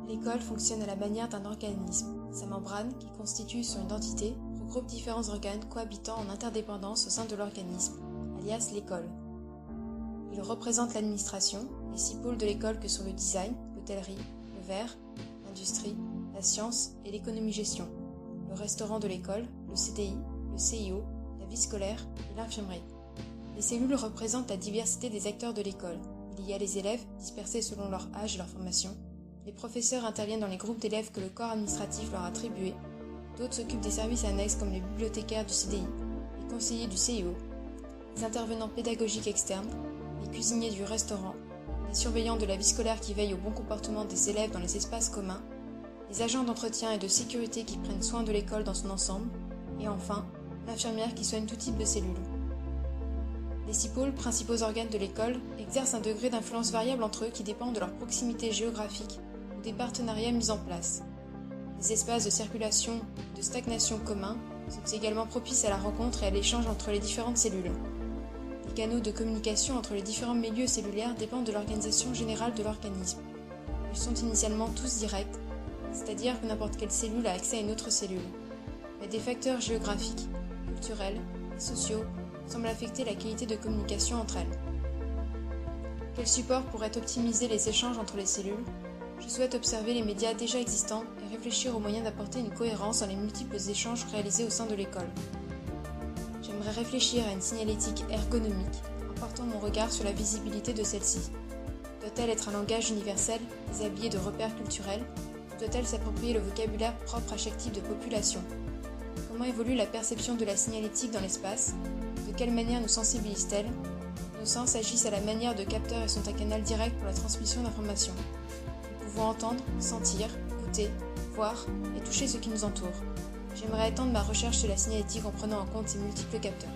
L'école fonctionne à la manière d'un organisme. Sa membrane, qui constitue son identité, regroupe différents organes cohabitant en interdépendance au sein de l'organisme, alias l'école. Il représente l'administration, les 6 pôles de l'école que sont le design, l'hôtellerie, le verre, l'industrie, la science et l'économie-gestion, le restaurant de l'école, le CDI, le CIO, la vie scolaire et l'infirmerie. Les cellules représentent la diversité des acteurs de l'école. Il y a les élèves, dispersés selon leur âge et leur formation. Les professeurs interviennent dans les groupes d'élèves que le corps administratif leur a attribués. D'autres s'occupent des services annexes comme les bibliothécaires du CDI, les conseillers du CIO, les intervenants pédagogiques externes, les cuisiniers du restaurant, les surveillants de la vie scolaire qui veillent au bon comportement des élèves dans les espaces communs, les agents d'entretien et de sécurité qui prennent soin de l'école dans son ensemble, et enfin, l'infirmière qui soigne tout type de cellules. Les 6 pôles, principaux organes de l'école, exercent un degré d'influence variable entre eux qui dépend de leur proximité géographique ou des partenariats mis en place. Les espaces de circulation et de stagnation communs sont également propices à la rencontre et à l'échange entre les différentes cellules. Les canaux de communication entre les différents milieux cellulaires dépendent de l'organisation générale de l'organisme. Ils sont initialement tous directs, c'est-à-dire que n'importe quelle cellule a accès à une autre cellule. Mais des facteurs géographiques, culturels et sociaux semblent affecter la qualité de communication entre elles. Quel support pourrait optimiser les échanges entre les cellules? Je souhaite observer les médias déjà existants et réfléchir aux moyens d'apporter une cohérence dans les multiples échanges réalisés au sein de l'école. J'aimerais réfléchir à une signalétique ergonomique en portant mon regard sur la visibilité de celle-ci. Doit-elle être un langage universel, déshabillé de repères culturels, ou doit-elle s'approprier le vocabulaire propre à chaque type de population? Comment évolue la perception de la signalétique dans l'espace? De quelle manière nous sensibilise-t-elle? Nos sens agissent à la manière de capteurs et sont un canal direct pour la transmission d'informations. Nous pouvons entendre, sentir, goûter, voir et toucher ce qui nous entoure. J'aimerais étendre ma recherche sur la signalétique en prenant en compte ces multiples capteurs.